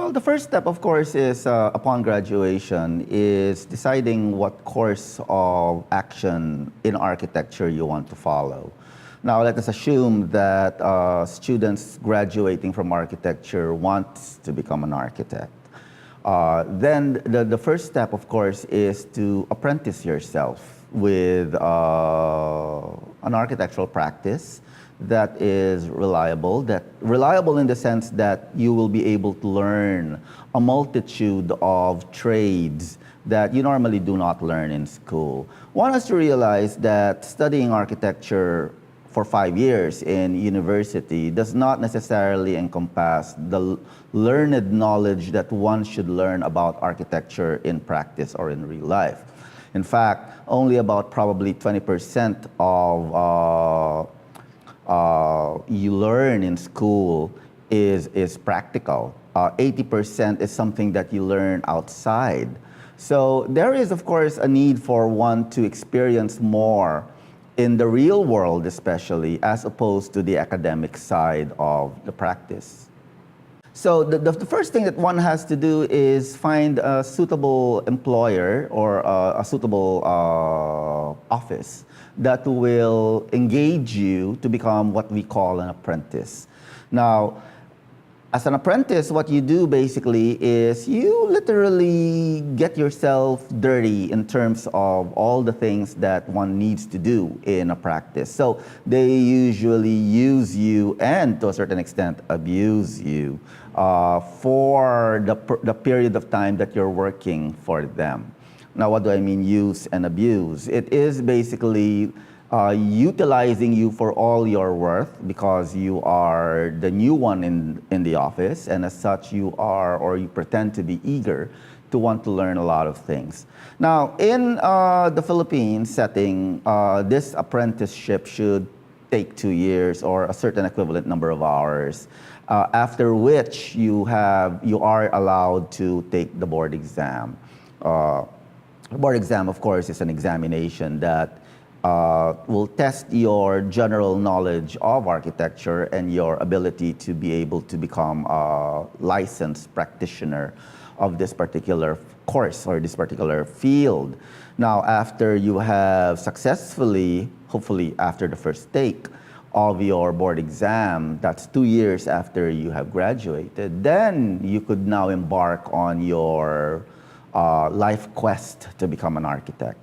Well, the first step, of course, is upon graduation, is deciding what course of action in architecture you want to follow. Now, let us assume that students graduating from architecture want to become an architect. Then the first step, of course, is to apprentice yourself with an architectural practice that is reliable in the sense that you will be able to learn a multitude of trades that you normally do not learn in school. One has to realize that studying architecture for 5 years in university does not necessarily encompass the learned knowledge that one should learn about architecture in practice or in real life. In fact, only about probably 20% of you learn in school is practical. 80% is something that you learn outside. So there is, of course, a need for one to experience more in the real world, especially, as opposed to the academic side of the practice. So the first thing that one has to do is find a suitable employer or a suitable office that will engage you to become what we call an apprentice. Now, as an apprentice, what you do basically is you literally get yourself dirty in terms of all the things that one needs to do in a practice. So they usually use you and to a certain extent abuse you for the period of time that you're working for them. Now, what do I mean use and abuse? It is basically utilizing you for all your worth because you are the new one in the office, and as such you are, or you pretend to be eager to want to learn a lot of things. Now, in the Philippines setting, this apprenticeship should take 2 years or a certain equivalent number of hours, after which you are allowed to take the board exam. The board exam, of course, is an examination that will test your general knowledge of architecture and your ability to be able to become a licensed practitioner of this particular course or this particular field. Now, after you have successfully, hopefully after the first take of your board exam, that's 2 years after you have graduated, then you could now embark on your life quest to become an architect.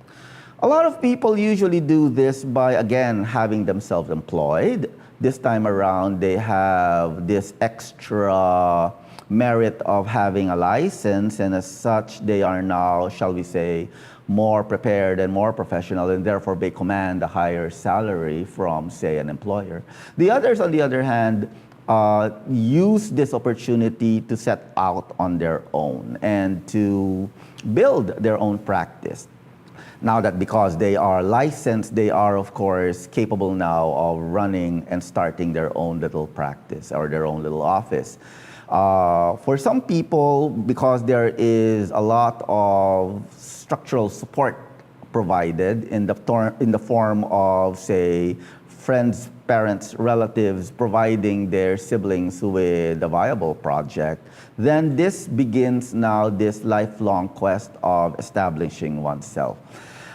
A lot of people usually do this by, again, having themselves employed. This time around, they have this extra merit of having a license, and as such, they are now, shall we say, more prepared and more professional, and therefore they command a higher salary from, say, an employer. The others, on the other hand, use this opportunity to set out on their own and to build their own practice. Now that because they are licensed, they are, of course, capable now of running and starting their own little practice or their own little office. For some people, because there is a lot of structural support provided in the form of, say, friends, parents, relatives providing their siblings with a viable project, then this begins now this lifelong quest of establishing oneself.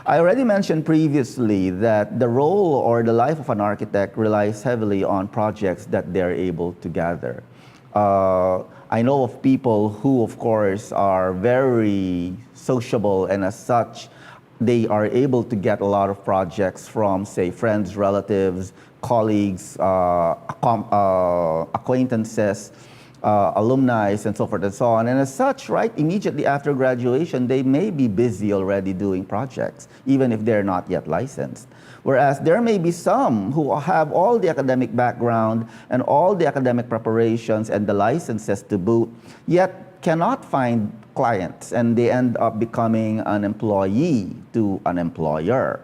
I already mentioned previously that the role or the life of an architect relies heavily on projects that they're able to gather. I know of people who, of course, are very sociable, and as such, they are able to get a lot of projects from, say, friends, relatives, colleagues, acquaintances, alumni, and so forth and so on. And as such, right, immediately after graduation, they may be busy already doing projects, even if they're not yet licensed. Whereas there may be some who have all the academic background and all the academic preparations and the licenses to boot, yet cannot find clients, and they end up becoming an employee to an employer.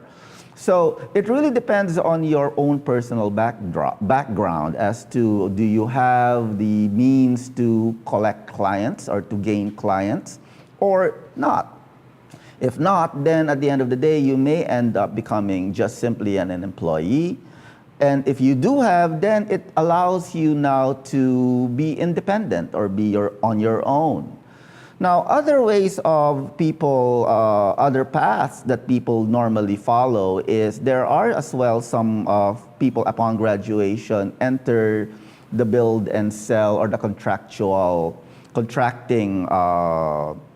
So it really depends on your own personal background as to, do you have the means to collect clients or to gain clients or not? If not, then at the end of the day, you may end up becoming just simply an employee And if you do have, then it allows you now to be independent or be on your own. Now, other ways of people, other paths that people normally follow is there are as well some people upon graduation enter the build and sell or the contracting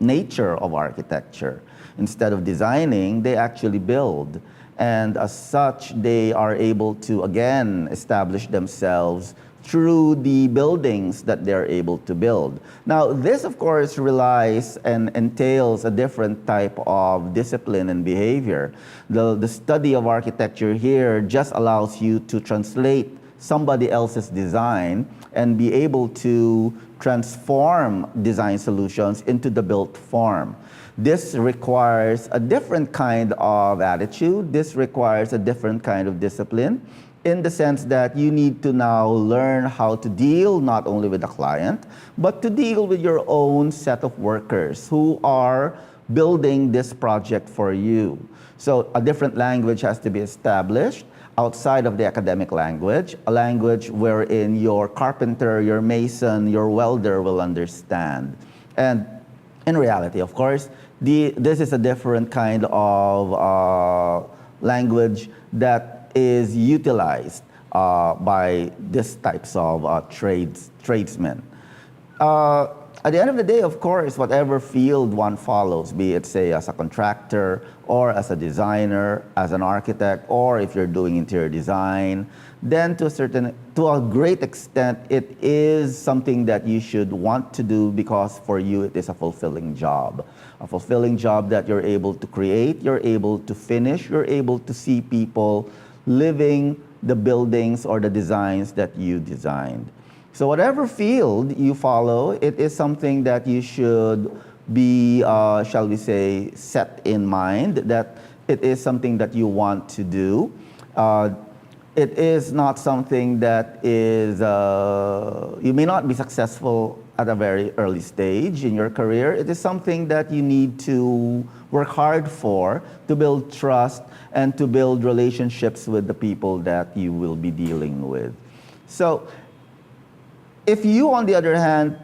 nature of architecture. Instead of designing, they actually build. And as such, they are able to, again, establish themselves through the buildings that they're able to build. Now, this, of course, relies and entails a different type of discipline and behavior. The study of architecture here just allows you to translate somebody else's design and be able to transform design solutions into the built form. This requires a different kind of attitude. This requires a different kind of discipline in the sense that you need to now learn how to deal not only with the client, but to deal with your own set of workers who are building this project for you. So a different language has to be established outside of the academic language, a language wherein your carpenter, your mason, your welder will understand. And in reality, of course, this is a different kind of language that is utilized by these types of tradesmen. At the end of the day, of course, whatever field one follows, be it, say, as a contractor or as a designer, as an architect, or if you're doing interior design, then to a great extent, it is something that you should want to do because for you it is a fulfilling job. A fulfilling job that you're able to create, you're able to finish, you're able to see people living the buildings or the designs that you designed. So whatever field you follow, it is something that you should be, shall we say, set in mind that it is something that you want to do. It is not something that is, you may not be successful at a very early stage in your career. It is something that you need to work hard for to build trust and to build relationships with the people that you will be dealing with. So if you, on the other hand,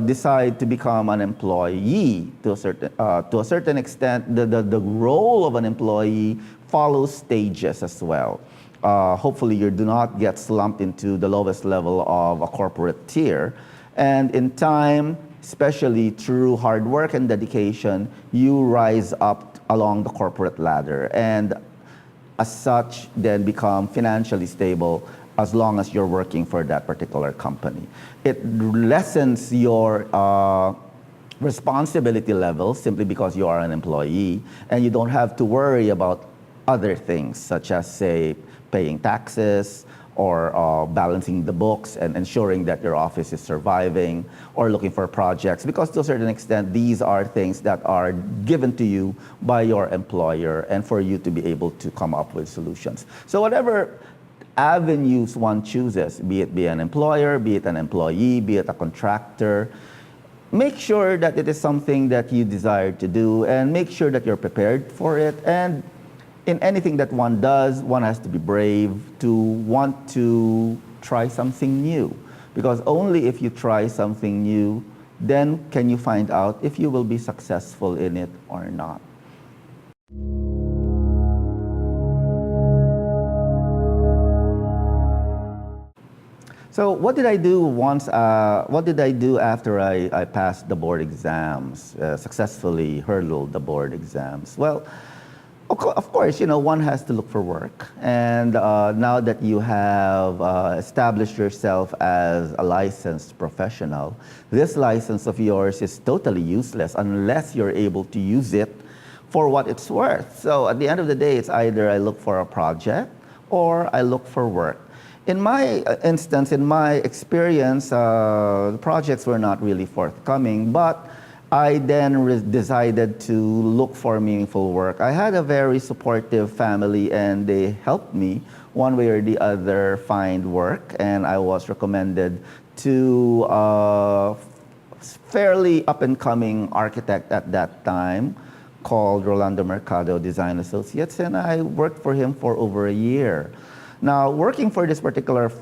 decide to become an employee to a certain extent, the role of an employee follows stages as well. Hopefully you do not get slumped into the lowest level of a corporate tier. And in time, especially through hard work and dedication, you rise up along the corporate ladder. And as such, then become financially stable as long as you're working for that particular company. It lessens your responsibility level simply because you are an employee and you don't have to worry about other things such as, say, paying taxes or balancing the books and ensuring that your office is surviving or looking for projects, because to a certain extent, these are things that are given to you by your employer and for you to be able to come up with solutions. So whatever avenues one chooses, be it an employer, be it an employee, be it a contractor, make sure that it is something that you desire to do and make sure that you're prepared for it. And in anything that one does, one has to be brave to want to try something new. Because only if you try something new, then can you find out if you will be successful in it or not. So what did I do what did I do after I passed the board exams, successfully hurdled the board exams? Well, of course, one has to look for work. And now that you have established yourself as a licensed professional, this license of yours is totally useless unless you're able to use it for what it's worth. So at the end of the day, it's either I look for a project or I look for work. In my instance, in my experience, the projects were not really forthcoming, but I then decided to look for meaningful work. I had a very supportive family and they helped me one way or the other find work, and I was recommended to a fairly up-and-coming architect at that time called Rolando Mercado Design Associates, and I worked for him for over a year. Now, working for this particular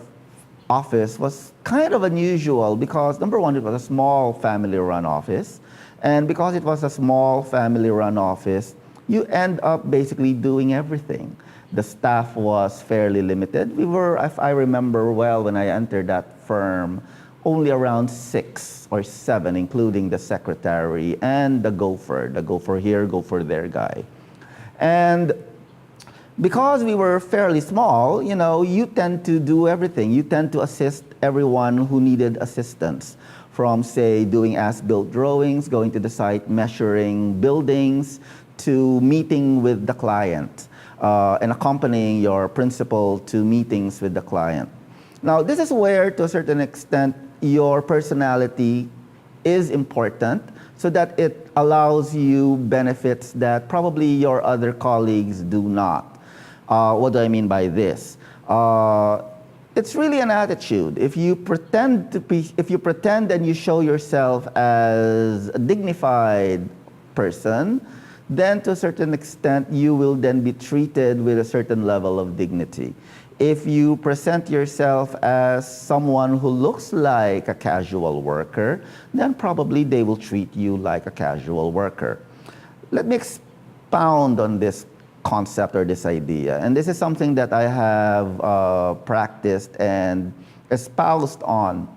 office was kind of unusual because, number one, it was a small family-run office. And because it was a small family-run office, you end up basically doing everything. The staff was fairly limited. We were, if I remember well, when I entered that firm, only around 6 or 7, including the secretary and the gopher here, gopher there guy. And because we were fairly small, you tend to do everything. You tend to assist everyone who needed assistance, from, say, doing as-built drawings, going to the site, measuring buildings, to meeting with the client, and accompanying your principal to meetings with the client. Now, this is where, to a certain extent, your personality is important, so that it allows you benefits that probably your other colleagues do not. What do I mean by this? It's really an attitude. If you pretend and you show yourself as a dignified person, then to a certain extent you will then be treated with a certain level of dignity. If you present yourself as someone who looks like a casual worker, then probably they will treat you like a casual worker. Let me expound on this concept or this idea. And this is something that I have practiced and espoused on,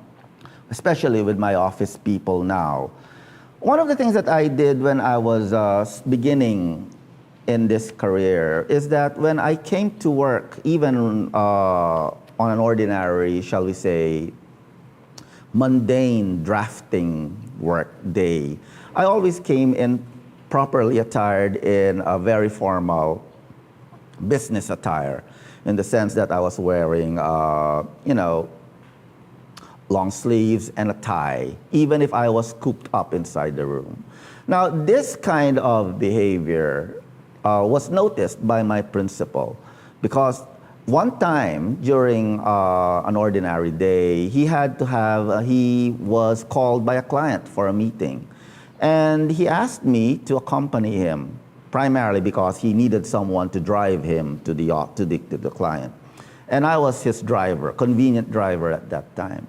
especially with my office people now. One of the things that I did when I was beginning in this career is that when I came to work, even on an ordinary, shall we say, mundane drafting work day, I always came in properly attired in a very formal business attire, in the sense that I was wearing, long sleeves and a tie, even if I was cooped up inside the room. Now, this kind of behavior was noticed by my principal, because one time during an ordinary day, he was called by a client for a meeting. And he asked me to accompany him, primarily because he needed someone to drive him to the client. And I was his driver, convenient driver at that time.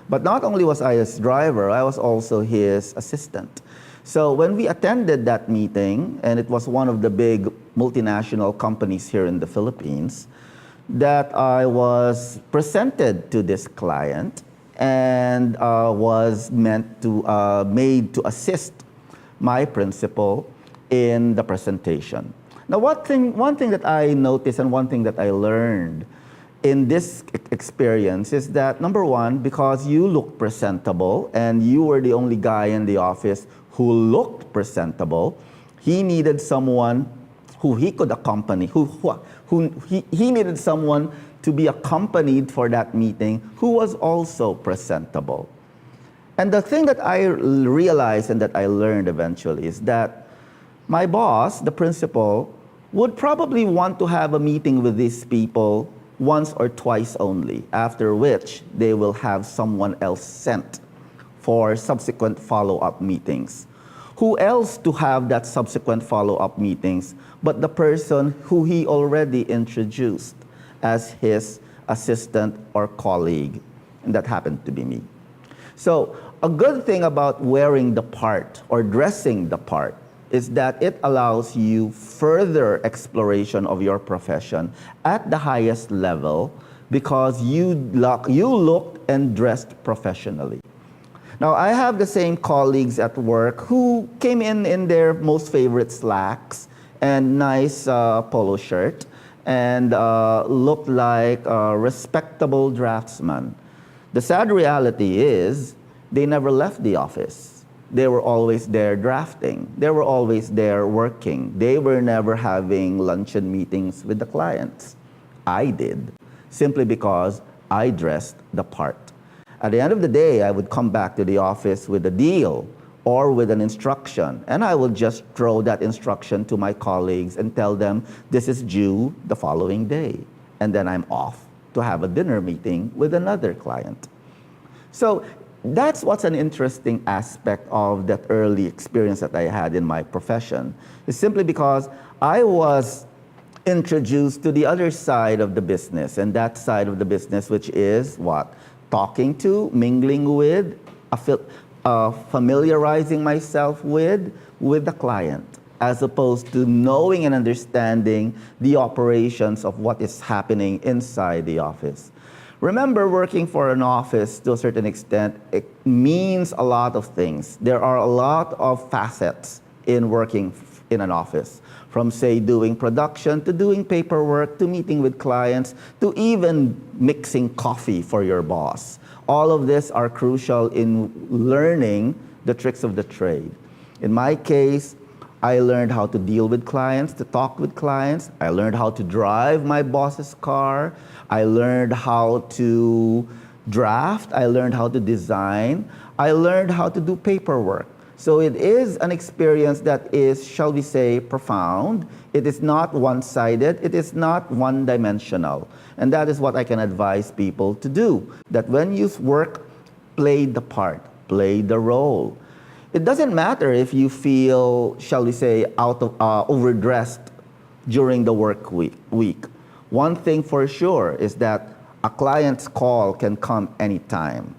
But not only was I his driver, I was also his assistant. So when we attended that meeting, and it was one of the big multinational companies here in the Philippines, that I was presented to this client and was made to assist my principal in the presentation. Now, one thing that I noticed and one thing that I learned in this experience is that, number one, because you look presentable and you were the only guy in the office who looked presentable, he needed someone who he could accompany, he needed someone to be accompanied for that meeting who was also presentable. And the thing that I realized and that I learned eventually is that my boss, the principal, would probably want to have a meeting with these people once or twice only, after which they will have someone else sent for subsequent follow-up meetings. Who else to have that subsequent follow-up meetings but the person who he already introduced as his assistant or colleague, and that happened to be me. So a good thing about wearing the part or dressing the part is that it allows you further exploration of your profession at the highest level, because you looked and dressed professionally. Now, I have the same colleagues at work who came in their most favorite slacks and nice polo shirt and looked like a respectable draftsman. The sad reality is they never left the office. They were always there drafting. They were always there working. They were never having luncheon meetings with the clients. I did, simply because I dressed the part. At the end of the day, I would come back to the office with a deal or with an instruction, and I would just throw that instruction to my colleagues and tell them this is due the following day. And then I'm off to have a dinner meeting with another client. So that's what's an interesting aspect of that early experience that I had in my profession. It's simply because I was introduced to the other side of the business, and that side of the business, which is what? Talking to, mingling with, familiarizing myself with the client, as opposed to knowing and understanding the operations of what is happening inside the office. Remember, working for an office to a certain extent, it means a lot of things. There are a lot of facets in working in an office, from say doing production to doing paperwork to meeting with clients to even mixing coffee for your boss. All of this are crucial in learning the tricks of the trade. In my case, I learned how to deal with clients, to talk with clients. I learned how to drive my boss's car. I learned how to draft. I learned how to design. I learned how to do paperwork. So it is an experience that is, shall we say, profound. It is not one-sided. It is not one-dimensional. And that is what I can advise people to do. That when you work, play the part, play the role. It doesn't matter if you feel, shall we say, overdressed during the work week. One thing for sure is that a client's call can come anytime.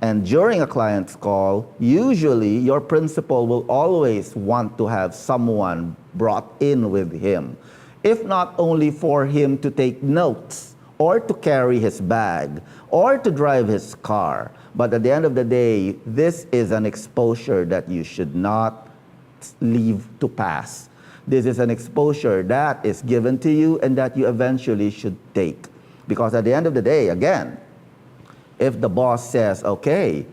And during a client's call, usually your principal will always want to have someone brought in with him, if not only for him to take notes or to carry his bag or to drive his car. But at the end of the day, this is an exposure that you should not leave to pass. This is an exposure that is given to you and that you eventually should take. Because at the end of the day, again, if the boss says, okay,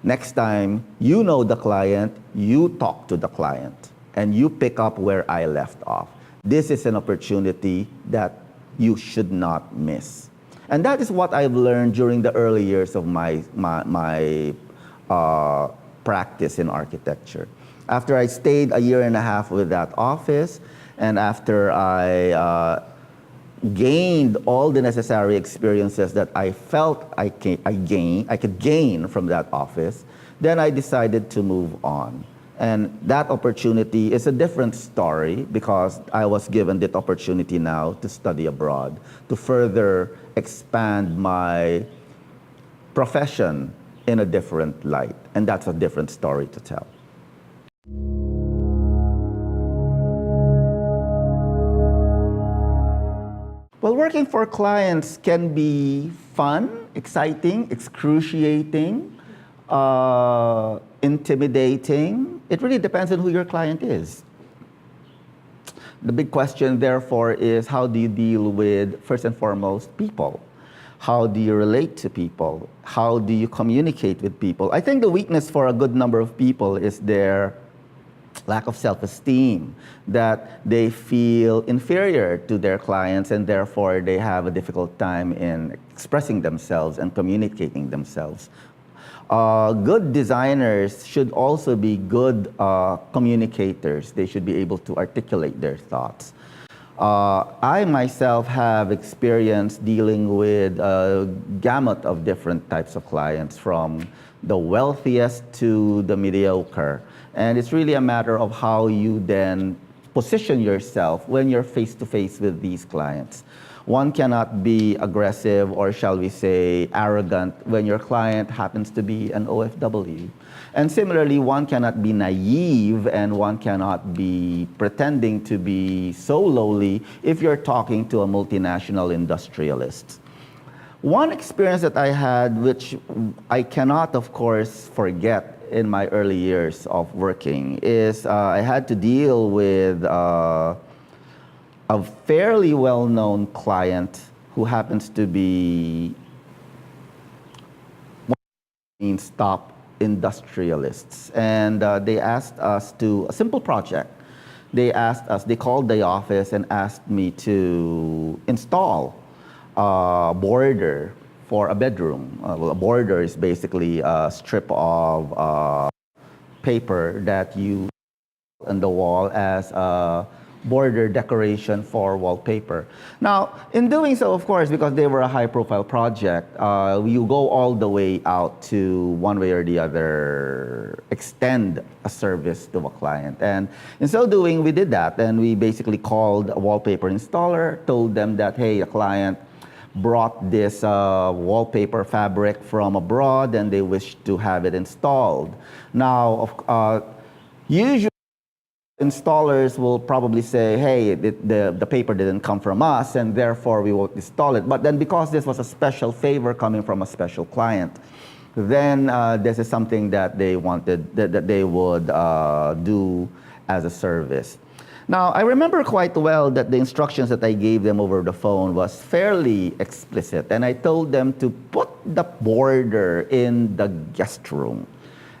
next time you know the client, you talk to the client and you pick up where I left off. This is an opportunity that you should not miss. And that is what I've learned during the early years of my practice in architecture. After I stayed a year and a half with that office, and after I gained all the necessary experiences that I felt I could gain from that office, then I decided to move on. And that opportunity is a different story because I was given that opportunity now to study abroad, to further expand my profession in a different light. And that's a different story to tell. Well, working for clients can be fun, exciting, excruciating, intimidating. It really depends on who your client is. The big question, therefore, is how do you deal with, first and foremost, people? How do you relate to people? How do you communicate with people? I think the weakness for a good number of people is their lack of self-esteem, that they feel inferior to their clients and therefore they have a difficult time in expressing themselves and communicating themselves. Good designers should also be good communicators. They should be able to articulate their thoughts. I myself have experience dealing with a gamut of different types of clients, from the wealthiest to the mediocre. And it's really a matter of how you then position yourself when you're face-to-face with these clients. One cannot be aggressive or, shall we say, arrogant when your client happens to be an OFW. And similarly, one cannot be naive and one cannot be pretending to be so lowly if you're talking to a multinational industrialist. One experience that I had, which I cannot, of course, forget in my early years of working, is I had to deal with a fairly well-known client who happens to be one of the top industrialists. And they asked us to, a simple project, they called the office and asked me to install a border for a bedroom. Well, a border is basically a strip of paper that you on the wall as a border decoration for wallpaper. Now, in doing so, of course, because they were a high-profile project, you go all the way out to one way or the other extend a service to a client. And in so doing, we did that. And we basically called a wallpaper installer, told them that, hey, a client brought this wallpaper fabric from abroad and they wish to have it installed. Now, usually installers will probably say, hey, the paper didn't come from us and therefore we won't install it. But then because this was a special favor coming from a special client, then this is something that they wanted, that they would do as a service. Now, I remember quite well that the instructions that I gave them over the phone was fairly explicit, and I told them to put the border in the guest room.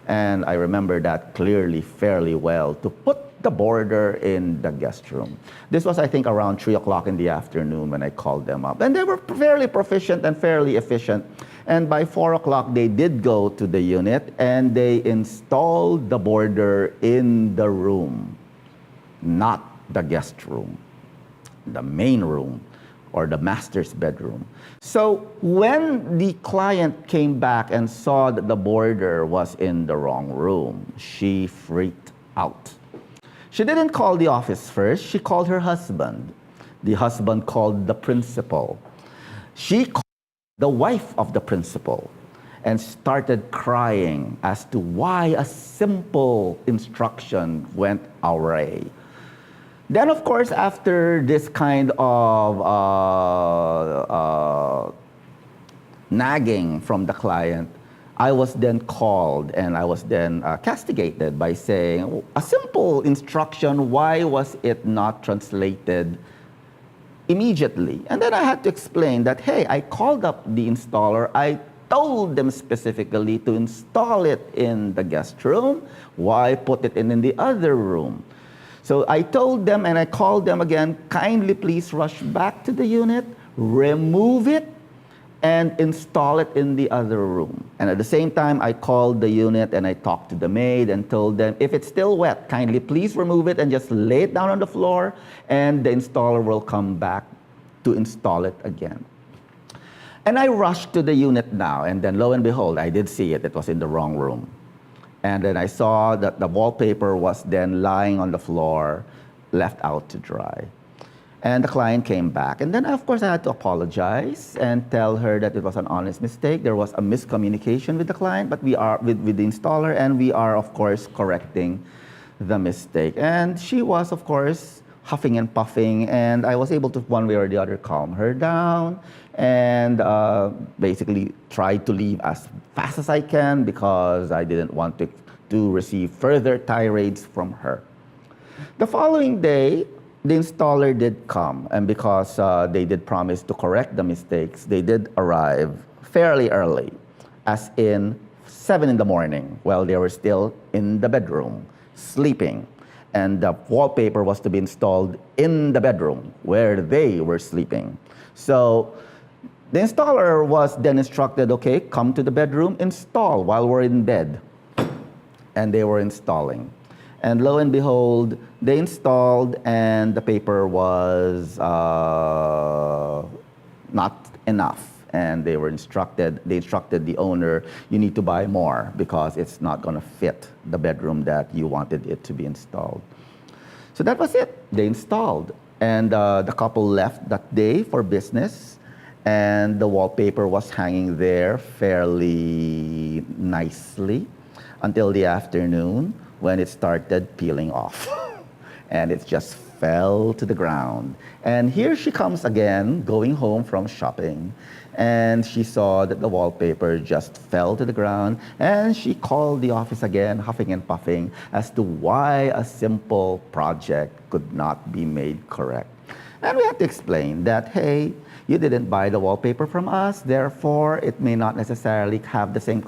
And I remember that clearly, fairly well, to put the border in the guest room. This was, I think, around 3 o'clock in the afternoon when I called them up. And they were fairly proficient and fairly efficient. And by 4 o'clock, they did go to the unit, and they installed the border in the room. Not the guest room, the main room, or the master's bedroom. So when the client came back and saw that the border was in the wrong room, she freaked out. She didn't call the office first, she called her husband. The husband called the principal. She called the wife of the principal and started crying as to why a simple instruction went awry. Then, of course, after this kind of nagging from the client, I was then called and I was then castigated by saying, a simple instruction, why was it not translated immediately? And then I had to explain that, hey, I called up the installer, I told them specifically to install it in the guest room, why put it in the other room? So I told them and I called them again, kindly please rush back to the unit, remove it, and install it in the other room. And at the same time, I called the unit and I talked to the maid and told them, if it's still wet, kindly please remove it and just lay it down on the floor, and the installer will come back to install it again. And I rushed to the unit now, and then lo and behold, I did see it. It was in the wrong room. And then I saw that the wallpaper was then lying on the floor, left out to dry. And the client came back. And then, of course, I had to apologize and tell her that it was an honest mistake. There was a miscommunication with the client, but we are with the installer, and we are, of course, correcting the mistake. And she was, of course, huffing and puffing, and I was able to, one way or the other, calm her down and basically tried to leave as fast as I can because I didn't want to receive further tirades from her. The following day, the installer did come, and because they did promise to correct the mistakes, they did arrive fairly early, as in 7 in the morning, while they were still in the bedroom, sleeping. And the wallpaper was to be installed in the bedroom where they were sleeping. So the installer was then instructed, okay, come to the bedroom, install while we're in bed. And they were installing. And lo and behold, they installed and the paper was not enough. And they instructed the owner, you need to buy more because it's not gonna fit the bedroom that you wanted it to be installed. So that was it, they installed. And the couple left that day for business, and the wallpaper was hanging there fairly nicely until the afternoon when it started peeling off. And it just fell to the ground. And here she comes again, going home from shopping. And she saw that the wallpaper just fell to the ground. And she called the office again, huffing and puffing, as to why a simple project could not be made correct. And we had to explain that, hey, you didn't buy the wallpaper from us, therefore it may not necessarily have the same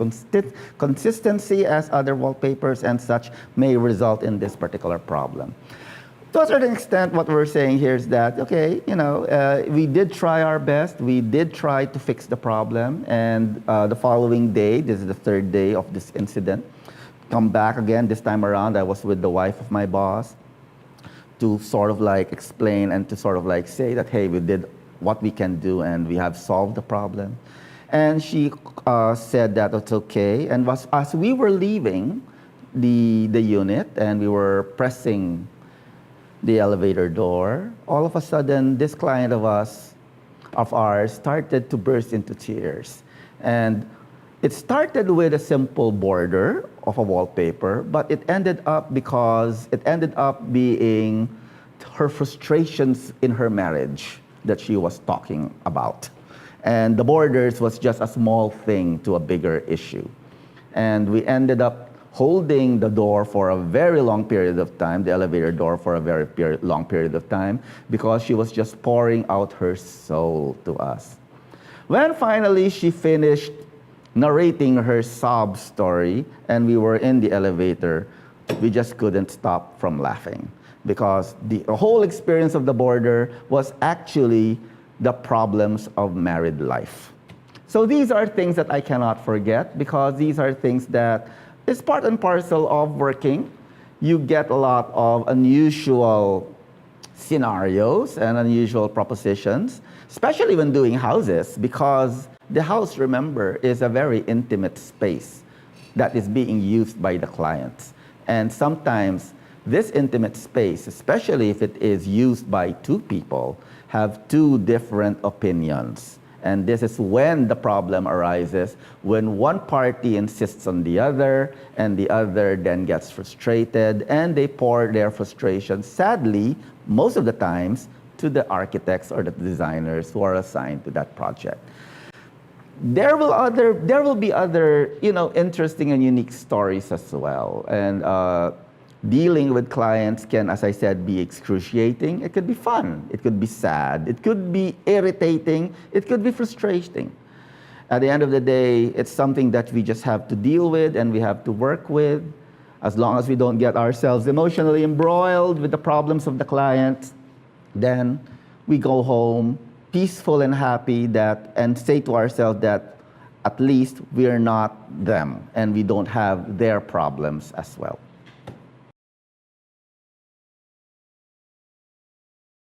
consistency as other wallpapers, and such may result in this particular problem. To a certain extent, what we're saying here is that, okay, we did try our best, we did try to fix the problem, and the following day, this is the 3rd day of this incident, come back again, this time around, I was with the wife of my boss, to sort of like explain and to sort of like say that, hey, we did what we can do and we have solved the problem. And she said that it's okay. And as we were leaving the unit and we were pressing the elevator door, all of a sudden, this client of ours started to burst into tears. And it started with a simple border of a wallpaper, but it ended up being her frustrations in her marriage that she was talking about. And the borders was just a small thing to a bigger issue. And we ended up holding the door for a very long period of time, the elevator door for a very long period of time, because she was just pouring out her soul to us. When finally she finished narrating her sob story and we were in the elevator, we just couldn't stop from laughing because the whole experience of the border was actually the problems of married life. So these are things that I cannot forget because these are things that is part and parcel of working. You get a lot of unusual scenarios and unusual propositions, especially when doing houses, because the house, remember, is a very intimate space that is being used by the clients. And sometimes this intimate space, especially if it is used by two people, have two different opinions. And this is when the problem arises, when one party insists on the other, and the other then gets frustrated, and they pour their frustration, sadly, most of the times, to the architects or the designers who are assigned to that project. There will be other, interesting and unique stories as well. And dealing with clients can, as I said, be excruciating. It could be fun. It could be sad. It could be irritating. It could be frustrating. At the end of the day, it's something that we just have to deal with and we have to work with. As long as we don't get ourselves emotionally embroiled with the problems of the client, then we go home peaceful and happy and say to ourselves that at least we're not them and we don't have their problems as well.